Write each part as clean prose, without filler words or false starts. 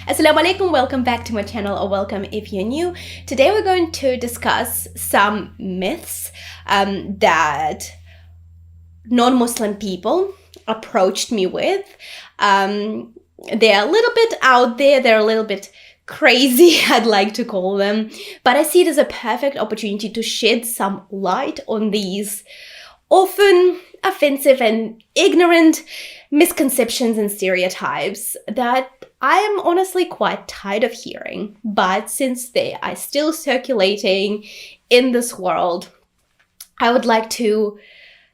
Assalamu alaikum, welcome back to my channel, or welcome if you're new. Today we're going to discuss some myths that non-Muslim people approached me with. They're a little bit out there, they're a little bit crazy, I'd like to call them, but I see it as a perfect opportunity to shed some light on these often offensive and ignorant misconceptions and stereotypes that I am honestly quite tired of hearing. But since they are still circulating in this world, I would like to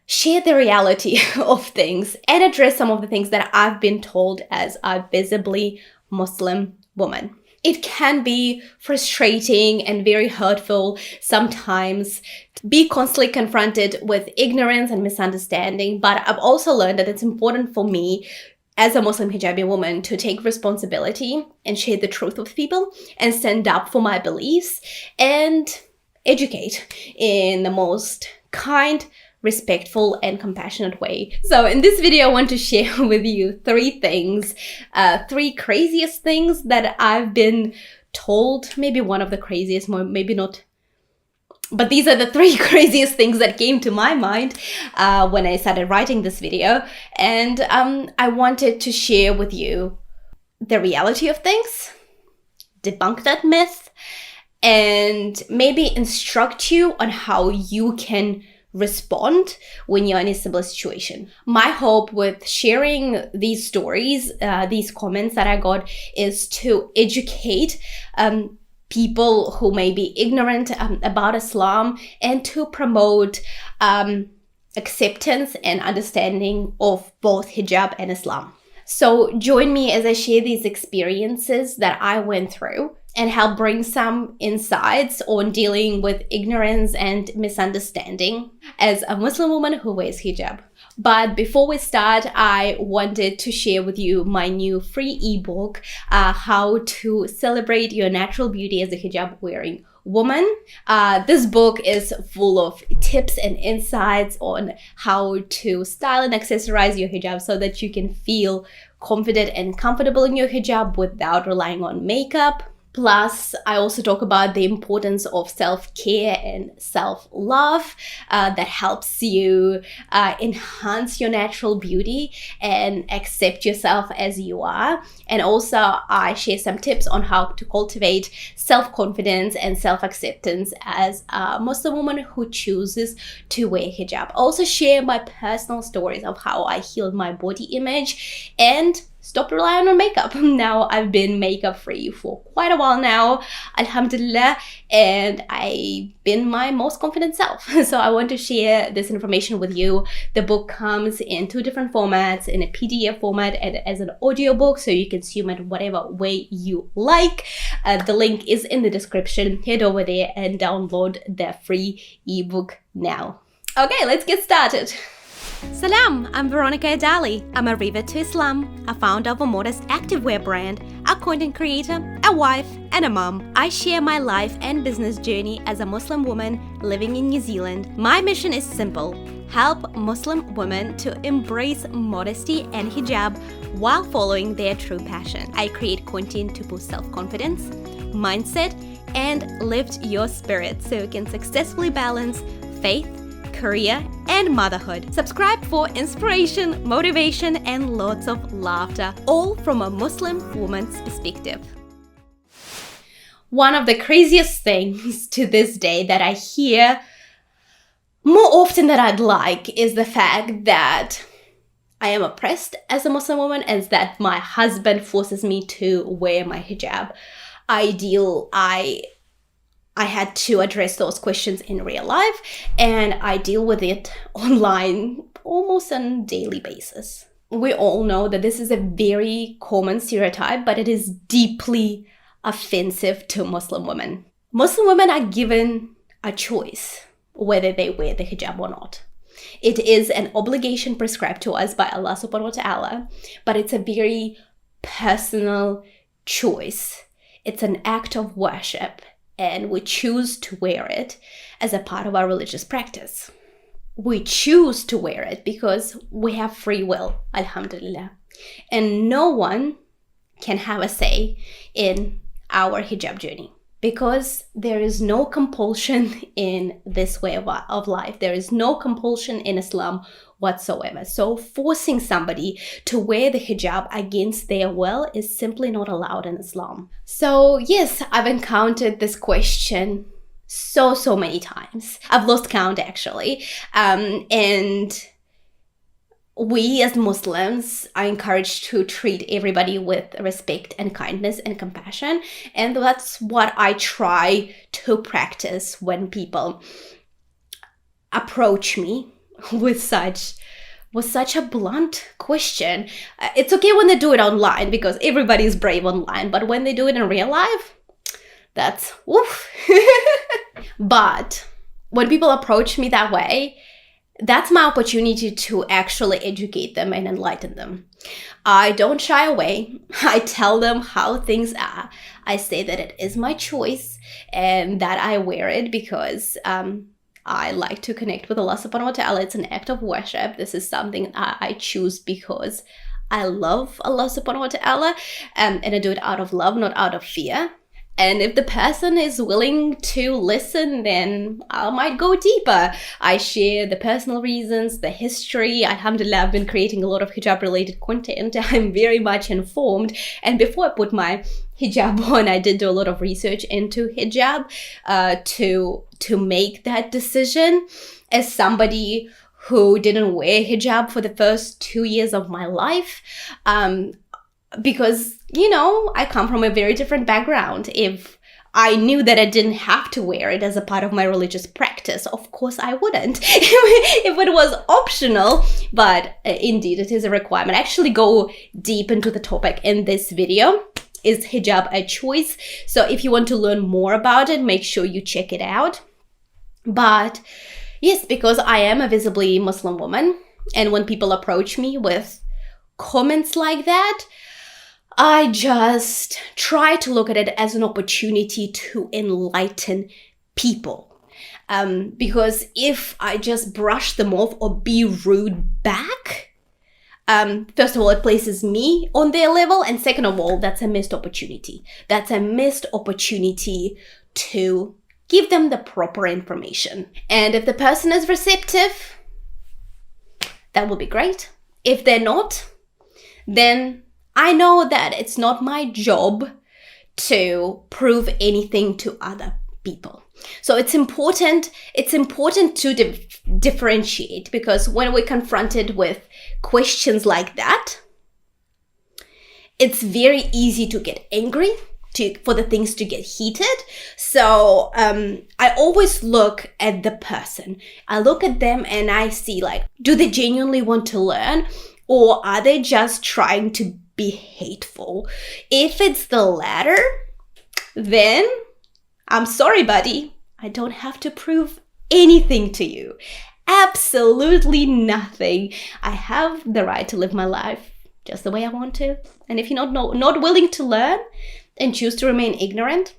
share the reality of things and address some of the things that I've been told as a visibly Muslim woman. It can be frustrating and very hurtful sometimes to be constantly confronted with ignorance and misunderstanding, but I've also learned that it's important for me as a Muslim hijabi woman to take responsibility and share the truth with people and stand up for my beliefs and educate in the most kind, respectful and compassionate way. So in this video, I want to share with you three things, three craziest things that I've been told. Maybe one of the craziest, maybe not. But these are the three craziest things that came to my mind when I started writing this video. And I wanted to share with you the reality of things, debunk that myth, and maybe instruct you on how you can respond when you're in a similar situation. My hope with sharing these stories, these comments that I got, is to educate people who may be ignorant about Islam and to promote acceptance and understanding of both hijab and Islam. So join me as I share these experiences that I went through and help bring some insights on dealing with ignorance and misunderstanding as a Muslim woman who wears hijab. But before we start, I wanted to share with you my new free ebook, How to Celebrate Your Natural Beauty as a Hijab-Wearing Woman. This book is full of tips and insights on how to style and accessorize your hijab so that you can feel confident and comfortable in your hijab without relying on makeup. Plus, I also talk about the importance of self-care and self-love that helps you enhance your natural beauty and accept yourself as you are. And also, I share some tips on how to cultivate self-confidence and self-acceptance as a Muslim woman who chooses to wear hijab. I also share my personal stories of how I healed my body image and stopped relying on makeup. Now I've been makeup free for quite a while now, alhamdulillah, and I've been my most confident self. So I want to share this information with you. The book comes in two different formats, in a PDF format and as an audiobook, so you can consume it whatever way you like. The link is in the description. Head over there and download the free ebook now. Okay, let's get started. Salam, I'm Veronica Adali. I'm a revert to Islam, a founder of a modest activewear brand, a content creator, a wife, and a mom. I share my life and business journey as a Muslim woman living in New Zealand. My mission is simple: help Muslim women to embrace modesty and hijab while following their true passion. I create content to boost self-confidence, mindset, and lift your spirit so you can successfully balance faith, career, and motherhood. Subscribe for inspiration, motivation, and lots of laughter, all from a Muslim woman's perspective. One of the craziest things to this day that I hear more often than I'd like is the fact that I am oppressed as a Muslim woman and that my husband forces me to wear my hijab. I had to address those questions in real life, and I deal with it online almost on a daily basis. We all know that this is a very common stereotype, but it is deeply offensive to Muslim women. Muslim women are given a choice whether they wear the hijab or not. It is an obligation prescribed to us by Allah subhanahu wa ta'ala, but it's a very personal choice. It's an act of worship, and we choose to wear it as a part of our religious practice. We choose to wear it because we have free will, alhamdulillah. And no one can have a say in our hijab journey. Because there is no compulsion in this way of life. There is no compulsion in Islam whatsoever. So forcing somebody to wear the hijab against their will is simply not allowed in Islam. So yes, I've encountered this question so many times. I've lost count actually. And we as Muslims are encouraged to treat everybody with respect and kindness and compassion. And that's what I try to practice when people approach me with such a blunt question. It's okay when they do it online because everybody's brave online, but when they do it in real life, that's woof. But when people approach me that way, that's my opportunity to actually educate them and enlighten them. I don't shy away. I tell them how things are. I say that it is my choice and that I wear it because I like to connect with Allah subhanahu wa ta'ala. It's an act of worship. This is something I choose because I love Allah subhanahu wa ta'ala, and I do it out of love, not out of fear. And if the person is willing to listen, then I might go deeper. I share the personal reasons, the history. Alhamdulillah, I've been creating a lot of hijab-related content. I'm very much informed. And before I put my hijab on, I did do a lot of research into hijab to make that decision. As somebody who didn't wear hijab for the first 2 years of my life, because, I come from a very different background. If I knew that I didn't have to wear it as a part of my religious practice, of course I wouldn't. If it was optional, but indeed it is a requirement. I actually go deep into the topic in this video. Is hijab a choice? So if you want to learn more about it, make sure you check it out. But yes, because I am a visibly Muslim woman, and when people approach me with comments like that, I just try to look at it as an opportunity to enlighten people. Because if I just brush them off or be rude back, first of all, it places me on their level. And second of all, that's a missed opportunity. That's a missed opportunity to give them the proper information. And if the person is receptive, that will be great. If they're not, then I know that it's not my job to prove anything to other people. So it's important to differentiate, because when we're confronted with questions like that, it's very easy to get angry, for the things to get heated. So I always look at the person. I look at them and I see, do they genuinely want to learn, or are they just trying to be hateful? If it's the latter, then I'm sorry, buddy. I don't have to prove anything to you. Absolutely nothing. I have the right to live my life just the way I want to. And if you're not willing to learn and choose to remain ignorant,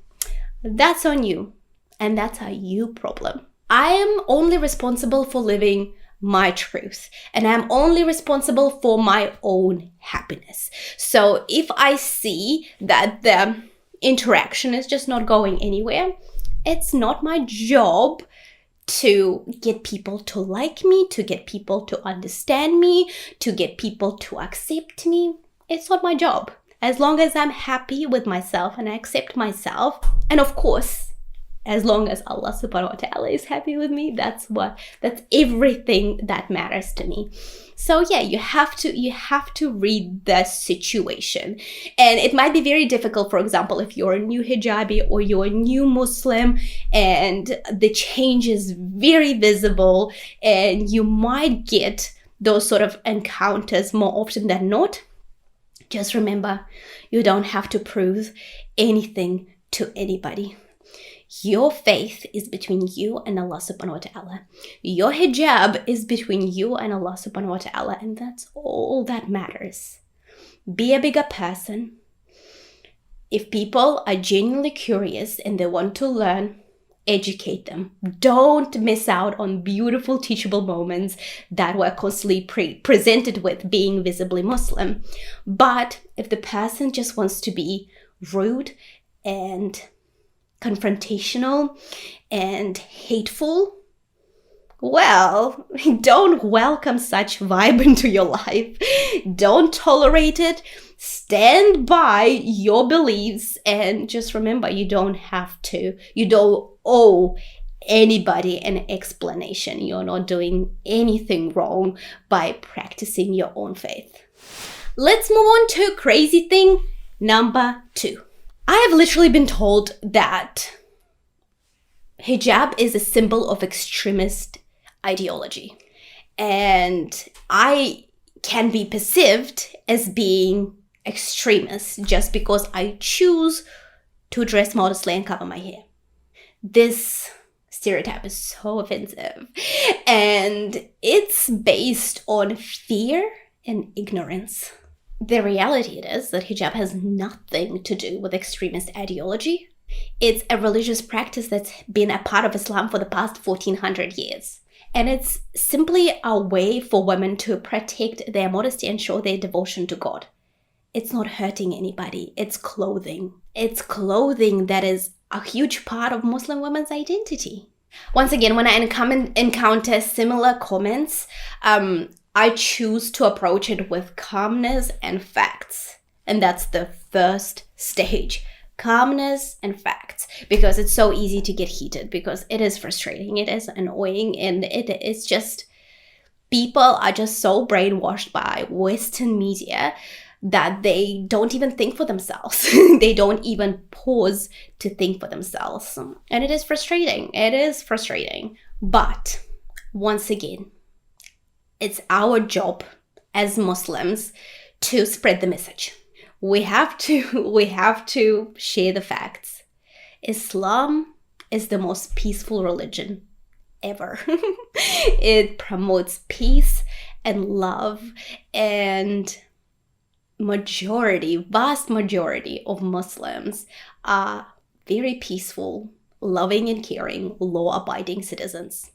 that's on you. And that's a you problem. I am only responsible for living my truth, and I'm only responsible for my own happiness. So if I see that the interaction is just not going anywhere, it's not my job to get people to like me, to get people to understand me, to get people to accept me. It's not my job. As long as I'm happy with myself and I accept myself, and of course, as long as Allah subhanahu wa ta'ala is happy with me, that's everything that matters to me. So yeah, you have to read the situation. And it might be very difficult, for example, if you're a new hijabi or you're a new Muslim and the change is very visible, and you might get those sort of encounters more often than not. Just remember, you don't have to prove anything to anybody. Your faith is between you and Allah subhanahu wa ta'ala. Your hijab is between you and Allah subhanahu wa ta'ala, and that's all that matters. Be a bigger person. If people are genuinely curious and they want to learn, educate them. Don't miss out on beautiful teachable moments that we're constantly presented with being visibly Muslim. But if the person just wants to be rude and confrontational and hateful, well, don't welcome such vibe into your life. Don't tolerate it. Stand by your beliefs and just remember, you don't owe anybody an explanation. You're not doing anything wrong by practicing your own faith. Let's move on to crazy thing number 2. I have literally been told that hijab is a symbol of extremist ideology, and I can be perceived as being extremist just because I choose to dress modestly and cover my hair. This stereotype is so offensive, and it's based on fear and ignorance. The reality is that hijab has nothing to do with extremist ideology. It's a religious practice that's been a part of Islam for the past 1400 years. And it's simply a way for women to protect their modesty and show their devotion to God. It's not hurting anybody. It's clothing. It's clothing that is a huge part of Muslim women's identity. Once again, when I encounter similar comments, I choose to approach it with calmness and facts. And that's the first stage. Calmness and facts, because it's so easy to get heated, because it is frustrating, it is annoying, and it is just, people are just so brainwashed by Western media that they don't even think for themselves. They don't even pause to think for themselves. And it is frustrating. It is frustrating. But once again, it's our job as Muslims to spread the message. We have to share the facts. Islam is the most peaceful religion ever. It promotes peace and love, and vast majority of Muslims are very peaceful, loving and caring, law-abiding citizens.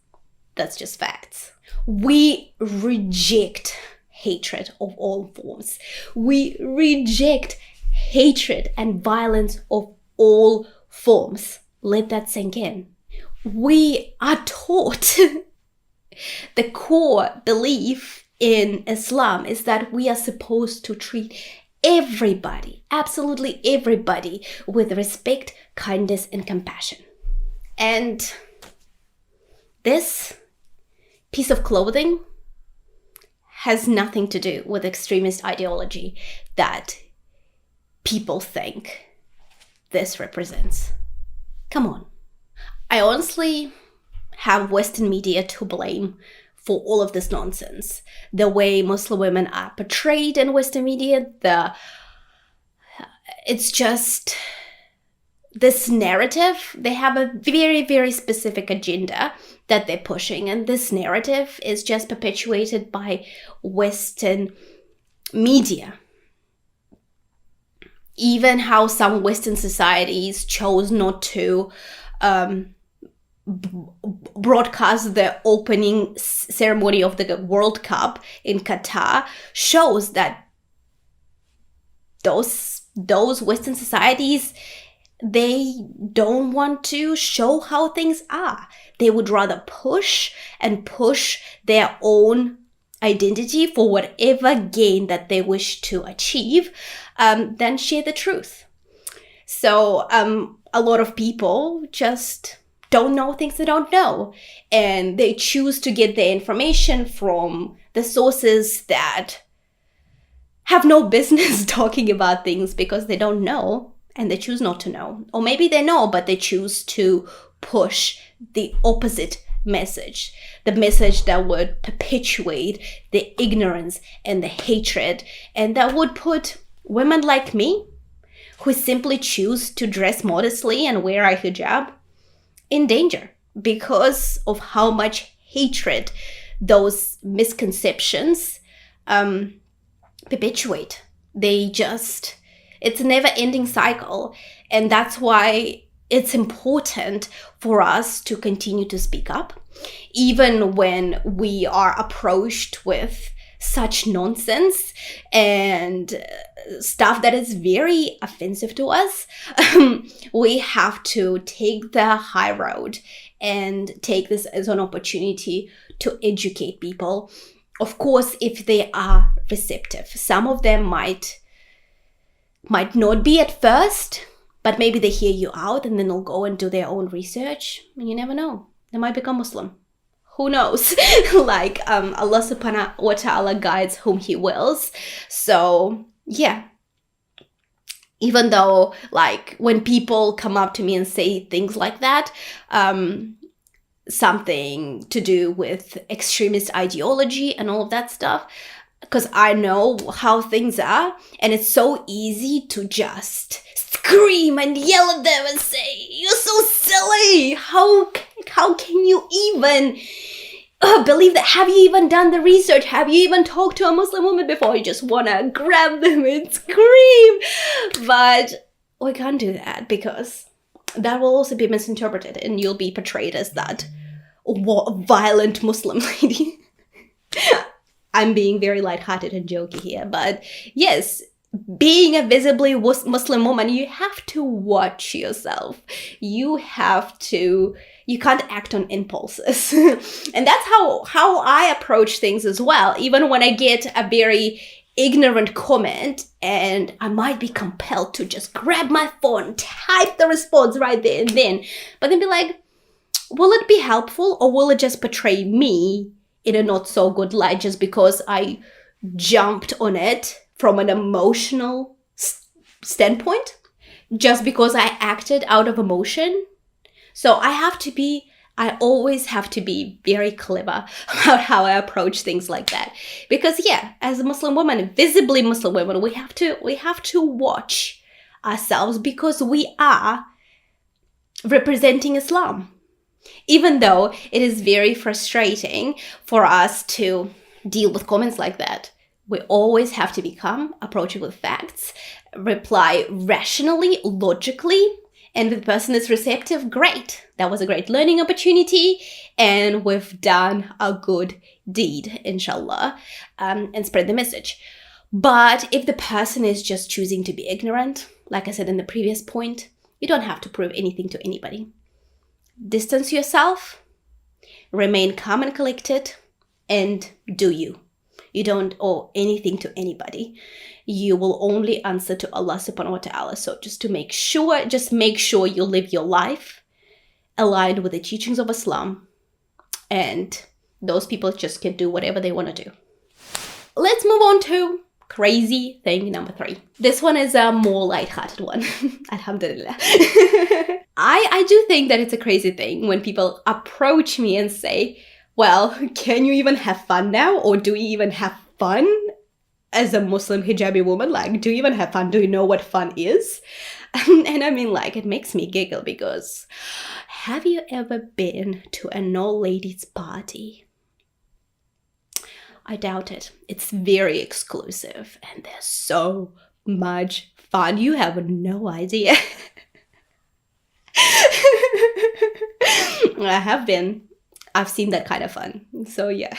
That's just facts. We reject hatred of all forms. We reject hatred and violence of all forms. Let that sink in. We are taught the core belief in Islam is that we are supposed to treat everybody, absolutely everybody, with respect, kindness, and compassion. And this piece of clothing has nothing to do with extremist ideology that people think this represents. Come on. I honestly have Western media to blame for all of this nonsense. The way Muslim women are portrayed in Western media, it's just this narrative. They have a very, very specific agenda that they're pushing, and this narrative is just perpetuated by Western media. Even how some Western societies chose not to broadcast the opening ceremony of the World Cup in Qatar shows that those Western societies, they don't want to show how things are. They would rather push their own identity for whatever gain that they wish to achieve than share the truth. So a lot of people just don't know things they don't know, and they choose to get their information from the sources that have no business talking about things because they don't know, and they choose not to know. Or maybe they know, but they choose to push the opposite message, the message that would perpetuate the ignorance and the hatred, and that would put women like me, who simply choose to dress modestly and wear a hijab, in danger because of how much hatred those misconceptions perpetuate. It's a never-ending cycle, and that's why it's important for us to continue to speak up, even when we are approached with such nonsense and stuff that is very offensive to us. We have to take the high road and take this as an opportunity to educate people. Of course, if they are receptive. Some of them might not be at first, but maybe they hear you out and then they'll go and do their own research. And you never know. They might become Muslim. Who knows? Like, Allah subhanahu wa ta'ala guides whom He wills. So, yeah. Even though, like, when people come up to me and say things like that, something to do with extremist ideology and all of that stuff, because I know how things are, and it's so easy to just scream and yell at them and say, "You're so silly! How can you even believe that? Have you even done the research? Have you even talked to a Muslim woman before?" You just want to grab them and scream. But we can't do that, because that will also be misinterpreted and you'll be portrayed as that violent Muslim lady. I'm being very lighthearted and jokey here, but yes, being a visibly Muslim woman, you have to watch yourself. You can't act on impulses. And that's how I approach things as well. Even when I get a very ignorant comment and I might be compelled to just grab my phone, type the response right there and then, but then be like, will it be helpful, or will it just portray me in a not so good light just because I jumped on it from an emotional standpoint, just because I acted out of emotion? So I always have to be very clever about how I approach things like that. Because yeah, as a Muslim woman, visibly Muslim women, we have to watch ourselves, because we are representing Islam. Even though it is very frustrating for us to deal with comments like that, we always have to become approachable with facts, reply rationally, logically, and if the person is receptive, great. That was a great learning opportunity, and we've done a good deed, inshallah, and spread the message. But if the person is just choosing to be ignorant, like I said in the previous point, you don't have to prove anything to anybody. Distance yourself, remain calm and collected, and do you. You don't owe anything to anybody. You will only answer to Allah subhanahu wa ta'ala. So just make sure you live your life aligned with the teachings of Islam, and those people just can do whatever they want to do. Let's move on to crazy thing number 3. This one is a more lighthearted one. Alhamdulillah. I do think that it's a crazy thing when people approach me and say, well, can you even have fun now? Or do you even have fun as a Muslim hijabi woman? Like, do you even have fun? Do you know what fun is? And I mean, like, it makes me giggle, because have you ever been to an old ladies' party? I doubt it. It's very exclusive and there's so much fun. You have no idea. I have been. I've seen that kind of fun. So yeah.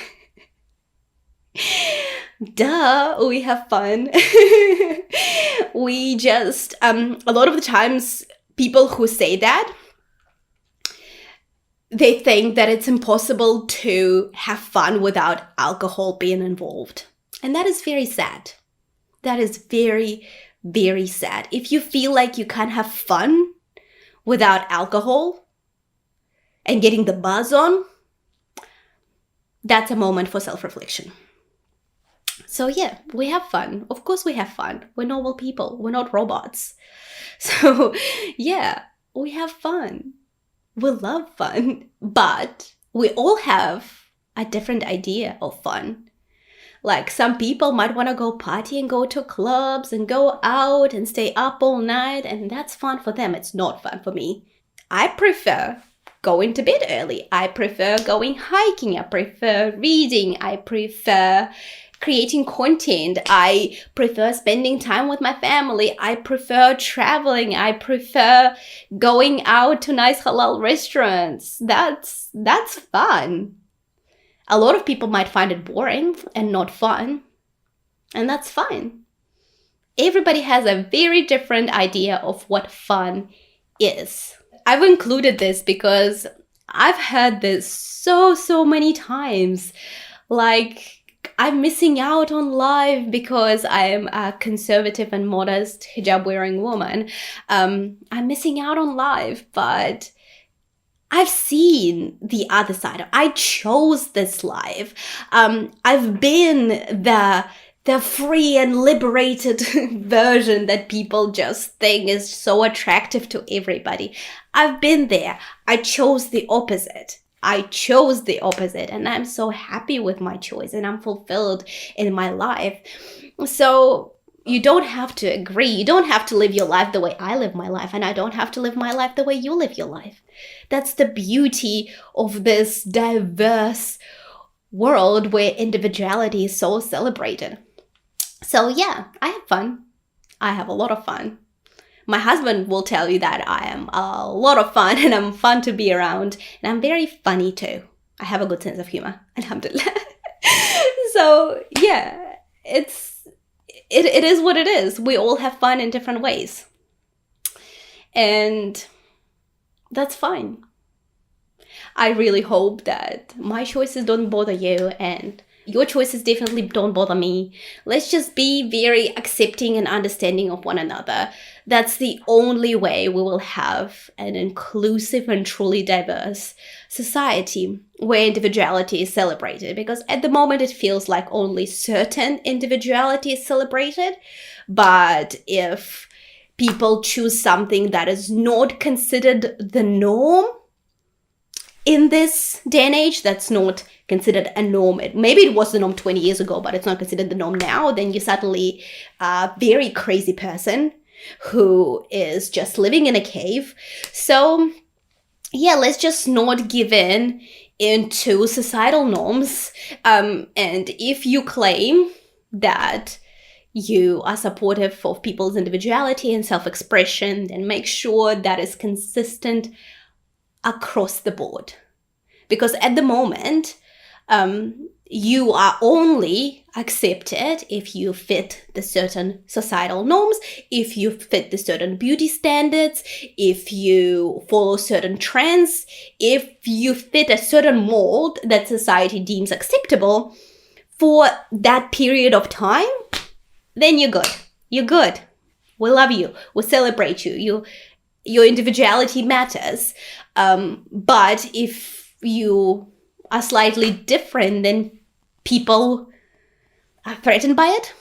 Duh, we have fun. We just, a lot of the times people who say that, they think that it's impossible to have fun without alcohol being involved. And that is very sad. That is very, very sad. If you feel like you can't have fun without alcohol and getting the buzz on, that's a moment for self-reflection. So yeah, we have fun. Of course we have fun. We're normal people. We're not robots. So yeah, we have fun. We love fun. But we all have a different idea of fun. Like, some people might want to go party and go to clubs and go out and stay up all night, and that's fun for them. It's not fun for me. I prefer going to bed early. I prefer going hiking. I prefer reading. I prefer creating content. I prefer spending time with my family. I prefer traveling. I prefer going out to nice halal restaurants. That's fun. A lot of people might find it boring and not fun, and that's fine. Everybody has a very different idea of what fun is. I've included this because I've heard this so many times. Like, I'm missing out on life because I'm a conservative and modest hijab-wearing woman. I'm missing out on life, but I've seen the other side. I chose this life. I've been the free and liberated version that people just think is so attractive to everybody. I've been there. I chose the opposite. And I'm so happy with my choice, and I'm fulfilled in my life. So you don't have to agree. You don't have to live your life the way I live my life, and I don't have to live my life the way you live your life. That's the beauty of this diverse world where individuality is so celebrated. So yeah, I have fun. I have a lot of fun. My husband will tell you that I am a lot of fun and I'm fun to be around. And I'm very funny too. I have a good sense of humor. Alhamdulillah. So yeah, it is what it is. We all have fun in different ways. And that's fine. I really hope that my choices don't bother you and your choices definitely don't bother me. Let's just be very accepting and understanding of one another. That's the only way we will have an inclusive and truly diverse society where individuality is celebrated. Because at the moment it feels like only certain individuality is celebrated. But if people choose something that is not considered the norm in this day and age, that's not considered a norm. Maybe it was the norm 20 years ago, but it's not considered the norm now, then you're suddenly a very crazy person who is just living in a cave. So yeah, let's just not give in into societal norms. And if you claim that you are supportive of people's individuality and self-expression, then make sure that is consistent across the board. Because at the moment, you are only accepted if you fit the certain societal norms, if you fit the certain beauty standards, if you follow certain trends, if you fit a certain mold that society deems acceptable for that period of time, then you're good. You're good. We love you. We celebrate you. Your individuality matters. But if you are slightly different, then people are threatened by it.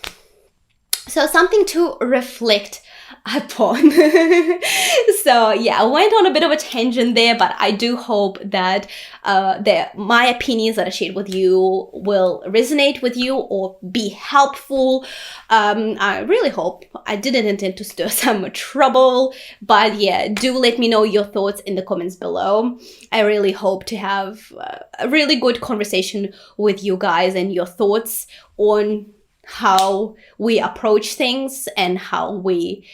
So something to reflect upon. So yeah, I went on a bit of a tangent there, but I do hope that my opinions that I shared with you will resonate with you or be helpful. I really hope. I didn't intend to stir some trouble, but yeah, do let me know your thoughts in the comments below. I really hope to have a really good conversation with you guys and your thoughts on how we approach things and how we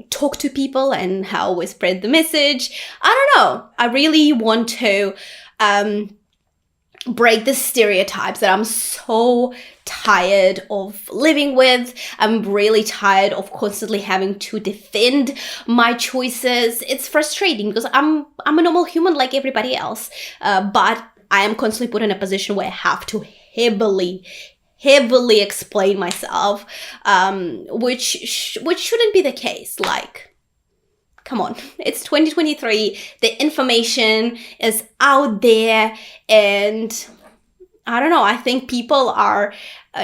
talk to people and how we spread the message. I don't know. I really want to break the stereotypes that I'm so tired of living with. I'm really tired of constantly having to defend my choices. It's frustrating because I'm a normal human like everybody else, but I am constantly put in a position where I have to heavily explain myself, which shouldn't be the case. Like, come on, it's 2023, the information is out there, and I don't know, I think people are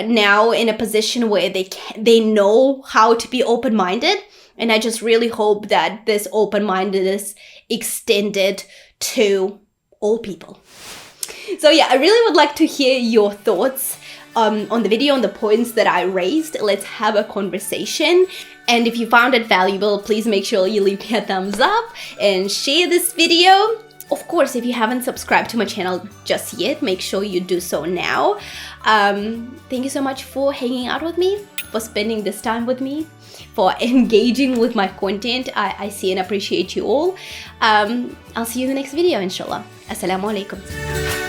now in a position where they know how to be open-minded, and I just really hope that this open-mindedness extended to all people. So yeah, I really would like to hear your thoughts on the video, on the points that I raised. Let's have a conversation. And if you found it valuable, please make sure you leave me a thumbs up and share this video. Of course, if you haven't subscribed to my channel just yet, make sure you do so now. Thank you so much for hanging out with me, for spending this time with me, for engaging with my content. I see and appreciate you all. I'll see you in the next video, inshallah. Assalamu alaikum.